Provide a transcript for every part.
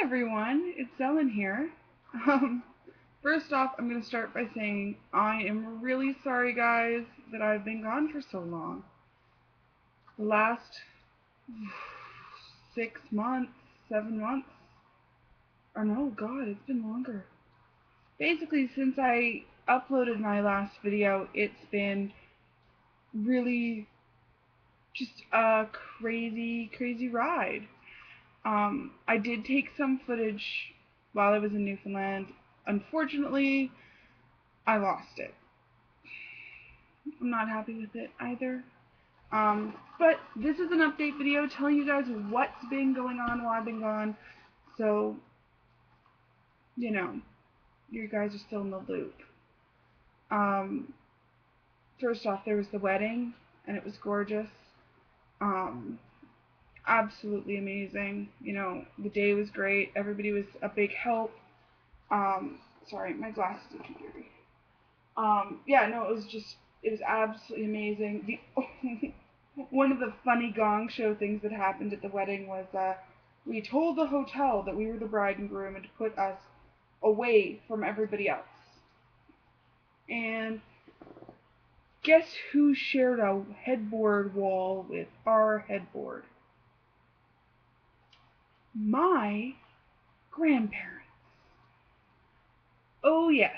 Hi everyone, it's Ellen here. Um, First off, I'm going to start by saying I am really sorry, guys, that I've been gone for so long. The last 6 months, 7 months, or no, God, it's been longer. Basically, since I uploaded my last video, it's been really just a crazy, crazy ride. I did take some footage while I was in Newfoundland. Unfortunately, I lost it. I'm not happy with it either. But this is an update video telling you guys what's been going on while I've been gone. So, you know, you guys are still in the loop. Um, First off, there was the wedding, and it was gorgeous. Um, Absolutely amazing. You know, the day was great. Everybody was a big help. Sorry, my glasses are too dirty. Yeah, no, it was absolutely amazing. One of the funny gong show things that happened at the wedding was we told the hotel that we were the bride and groom and to put us away from everybody else. And guess who shared a headboard wall with our headboard? My grandparents. Oh yes,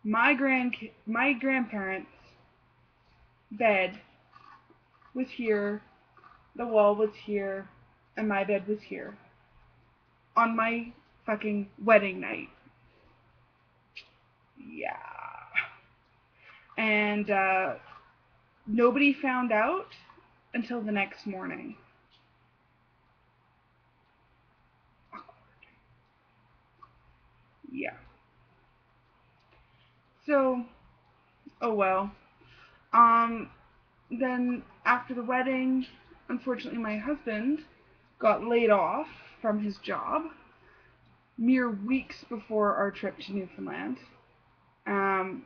my grandparents' bed was here, the wall was here, and my bed was here on my fucking wedding night. Yeah. And nobody found out until the next morning. Awkward. Yeah. So, oh well. Um, then after the wedding, unfortunately, my husband got laid off from his job mere weeks before our trip to Newfoundland,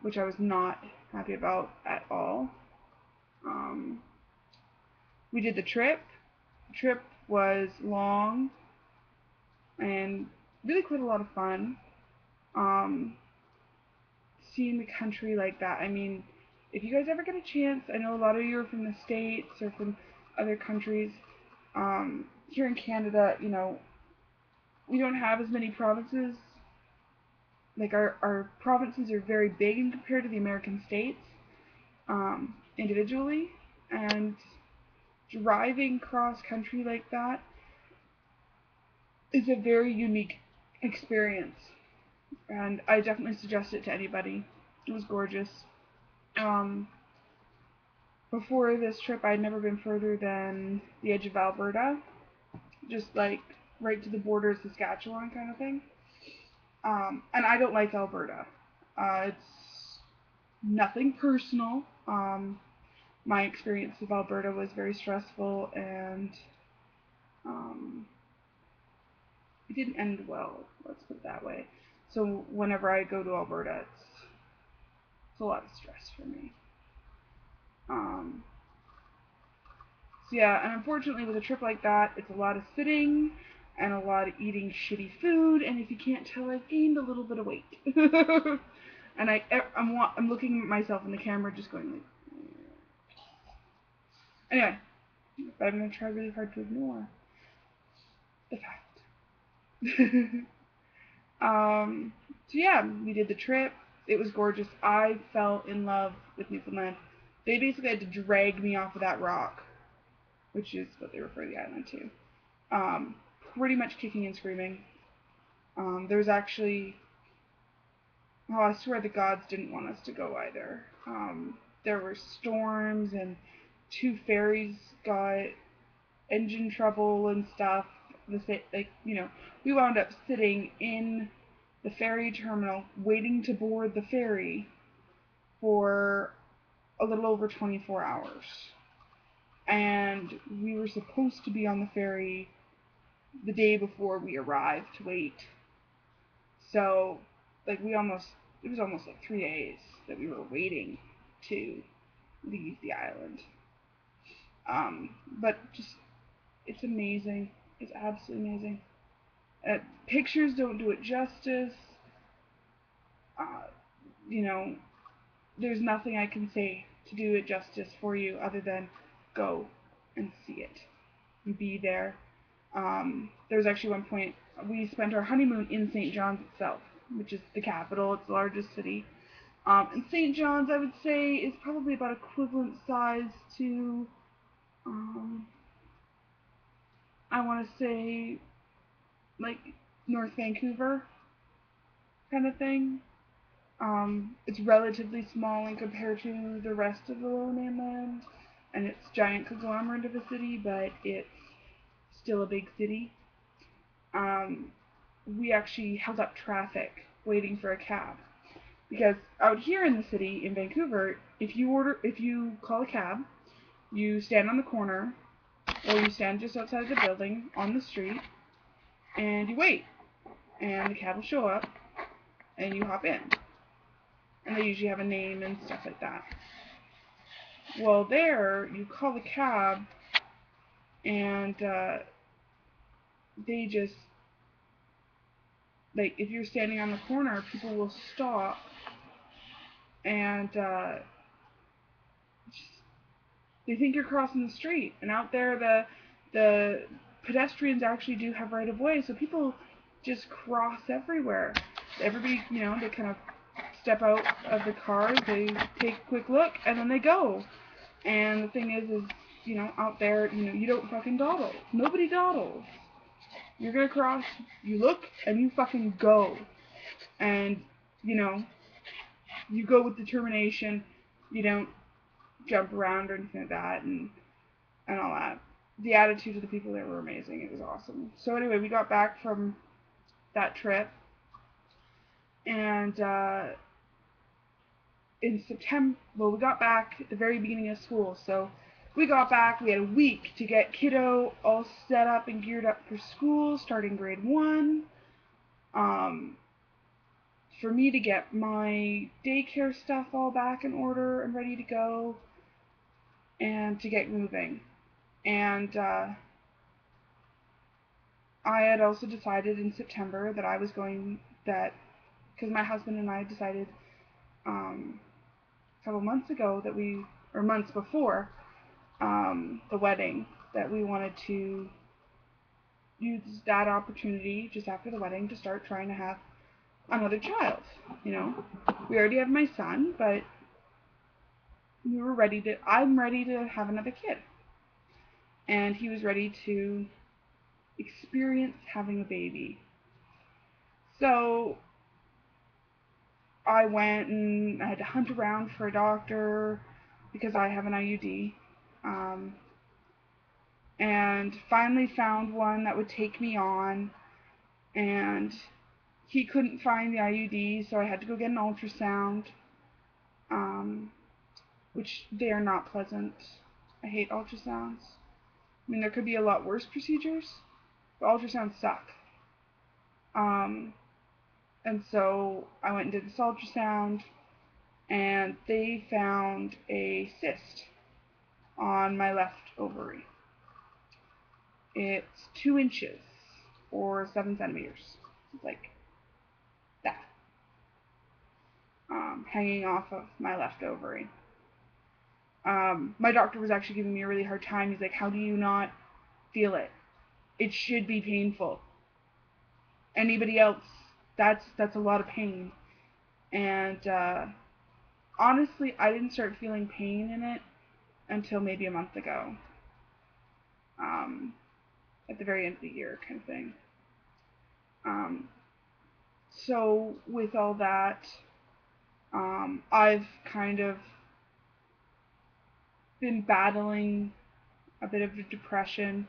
which I was not happy about at all. Um, we did the trip. The trip was long and really quite a lot of fun. Um, Seeing the country like that. I mean, if you guys ever get a chance, I know a lot of you are from the States or from other countries. Here in Canada, you know, we don't have as many provinces. Like our provinces are very big in compared to the American states, individually, and driving cross country like that is a very unique experience, and I definitely suggest it to anybody. It was gorgeous. Um, Before this trip, I'd never been further than the edge of Alberta, just like right to the border of Saskatchewan kind of thing. And I don't like Alberta. It's nothing personal. My experience of Alberta was very stressful, and um, it didn't end well. Let's put it that way. So whenever I go to Alberta, it's a lot of stress for me. Um, So yeah, and unfortunately with a trip like that, it's a lot of sitting and a lot of eating shitty food. And if you can't tell, I've gained a little bit of weight. And I'm looking at myself in the camera, just going like. Anyway, but I'm gonna try really hard to ignore the fact. um. So yeah, we did the trip. It was gorgeous. I fell in love with Newfoundland. They basically had to drag me off of that rock, which is what they refer the island to. Um, Pretty much kicking and screaming. There was actually, oh, I swear the gods didn't want us to go either. There were storms, and two ferries got engine trouble and stuff. We wound up sitting in the ferry terminal waiting to board the ferry for a little over 24 hours. And we were supposed to be on the ferry the day before we arrived to wait. So, like, it was almost like 3 days that we were waiting to leave the island. But just, it's amazing. is absolutely amazing. Pictures don't do it justice. Uh, you know, there's nothing I can say to do it justice for you other than go and see it and be there. There was actually one point we spent our honeymoon in St. John's itself, which is the capital, it's the largest city. And St. John's, I would say, is probably about equivalent size to, um, I want to say, like North Vancouver kind of thing. It's relatively small in compared to the rest of the Lower Mainland, and it's giant conglomerate of a city, but it's still a big city. Um, we actually held up traffic waiting for a cab because out here in the city in Vancouver, if you call a cab, you stand on the corner or you stand just outside the building on the street and you wait, and the cab will show up and you hop in, and they usually have a name and stuff like that. Well, there you call the cab and they just, like, if you're standing on the corner, people will stop and just, they think you're crossing the street. And out there, the pedestrians actually do have right of way, so people just cross everywhere. Everybody, they kind of step out of the car, they take a quick look, and then they go. And the thing is, out there, you don't fucking dawdle. Nobody dawdles. You're gonna cross, you look, and you fucking go. And, you go with determination. You don't jump around or anything like that, and all that. The attitude of the people there were amazing. It was awesome. So anyway, we got back from that trip, and in September, well, we got back at the very beginning of school, so we got back, we had a week to get kiddo all set up and geared up for school, starting grade 1. For me to get my daycare stuff all back in order and ready to go, and to get moving. And I had also decided in September that I was going, because my husband and I decided a couple months ago or months before the wedding, that we wanted to use that opportunity just after the wedding to start trying to have another child. We already have my son, but I'm ready to have another kid. And he was ready to experience having a baby. So I went and I had to hunt around for a doctor because I have an IUD. And finally found one that would take me on, and he couldn't find the IUD, so I had to go get an ultrasound, which they are not pleasant. I hate ultrasounds. I mean, there could be a lot worse procedures, but ultrasounds suck. And so I went and did this ultrasound, and they found a cyst on my left ovary. It's 2 inches or 7 centimeters. It's like that. Hanging off of my left ovary. My doctor was actually giving me a really hard time. He's like, how do you not feel it? It should be painful. Anybody else, that's a lot of pain. And honestly, I didn't start feeling pain in it until maybe a month ago. At the very end of the year kind of thing. So with all that, I've kind of been battling a bit of a depression,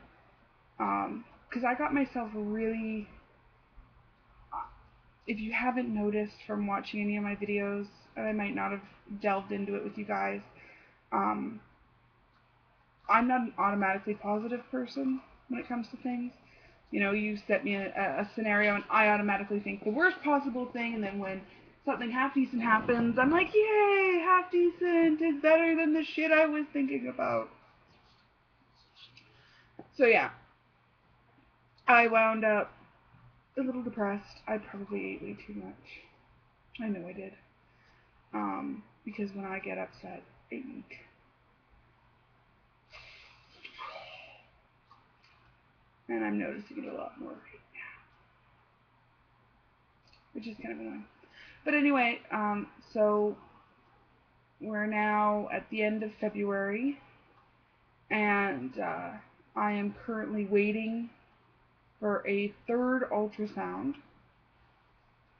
because I got myself really, if you haven't noticed from watching any of my videos, I might not have delved into it with you guys, I'm not an automatically positive person when it comes to things. You set me a scenario and I automatically think the worst possible thing, and then when something half decent happens, I'm like, yay, half decent is better than the shit I was thinking about. So yeah, I wound up a little depressed. I probably ate way too much. I know I did. Because when I get upset, I eat. And I'm noticing it a lot more right now, which is kind of annoying. But anyway, so we're now at the end of February, and I am currently waiting for a third ultrasound.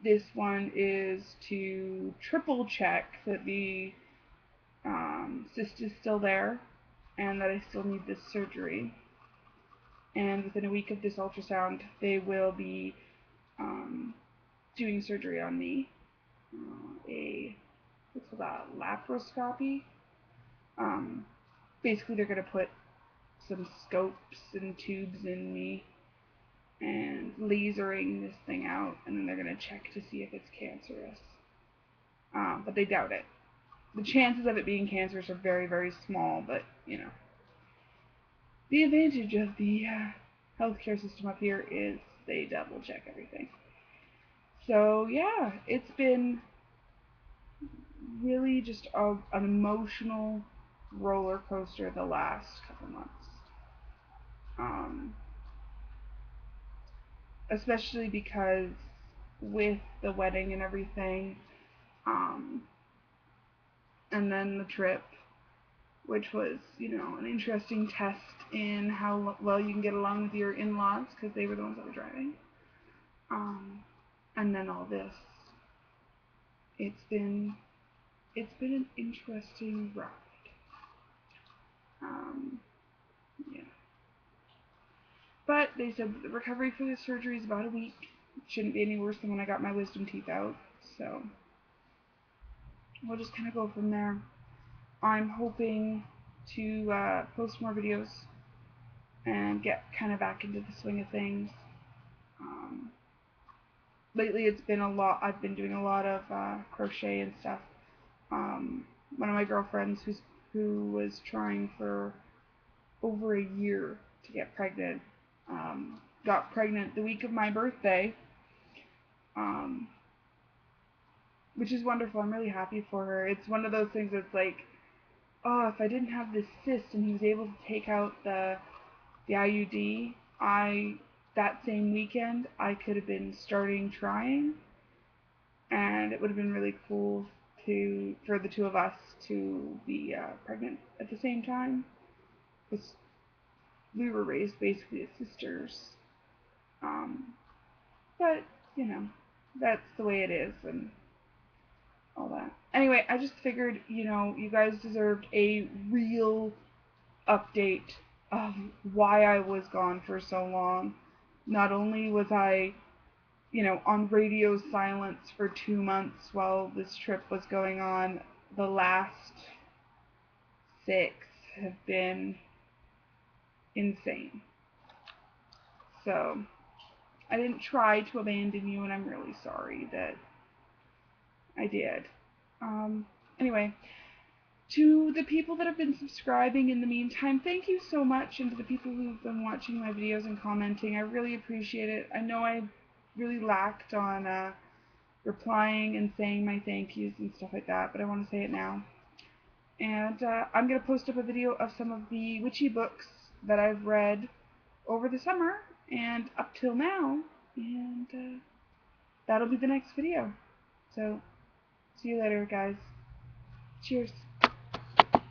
This one is to triple check that the cyst is still there and that I still need this surgery. And within a week of this ultrasound, they will be doing surgery on me. What's called a laparoscopy. Um, Basically, they're going to put some scopes and tubes in me and lasering this thing out, and then they're going to check to see if it's cancerous. But they doubt it. The chances of it being cancerous are very, very small, but, you know. The advantage of the healthcare system up here is they double check everything. So, yeah, it's been really just an emotional roller coaster the last couple months. Um, Especially because with the wedding and everything, um, and then the trip, which was, you know, an interesting test in how well you can get along with your in-laws because they were the ones that were driving. And then all this. It's been an interesting ride. Um, yeah. But they said the recovery for the surgery is about a week. It shouldn't be any worse than when I got my wisdom teeth out. So we'll just kind of go from there. I'm hoping to post more videos and get kind of back into the swing of things. Um, Lately, it's been a lot. I've been doing a lot of crochet and stuff. One of my girlfriends who was trying for over a year to get pregnant got pregnant the week of my birthday, um, which is wonderful. I'm really happy for her. It's one of those things that's like, oh, if I didn't have this cyst and he was able to take out the IUD, that same weekend I could have been starting trying, and it would have been really cool for the two of us to be pregnant at the same time, because we were raised basically as sisters. Um, but you know, that's the way it is, and all that. Anyway, I just figured, you know, you guys deserved a real update of why I was gone for so long. Not only was I, you know, on radio silence for 2 months while this trip was going on, the last 6 have been insane. So, I didn't try to abandon you, and I'm really sorry that I did. Um, anyway, to the people that have been subscribing in the meantime, thank you so much, and to the people who've been watching my videos and commenting, I really appreciate it. I know I really lacked on replying and saying my thank yous and stuff like that, but I want to say it now. And I'm going to post up a video of some of the witchy books that I've read over the summer and up till now, and that'll be the next video. So, see you later, guys. Cheers.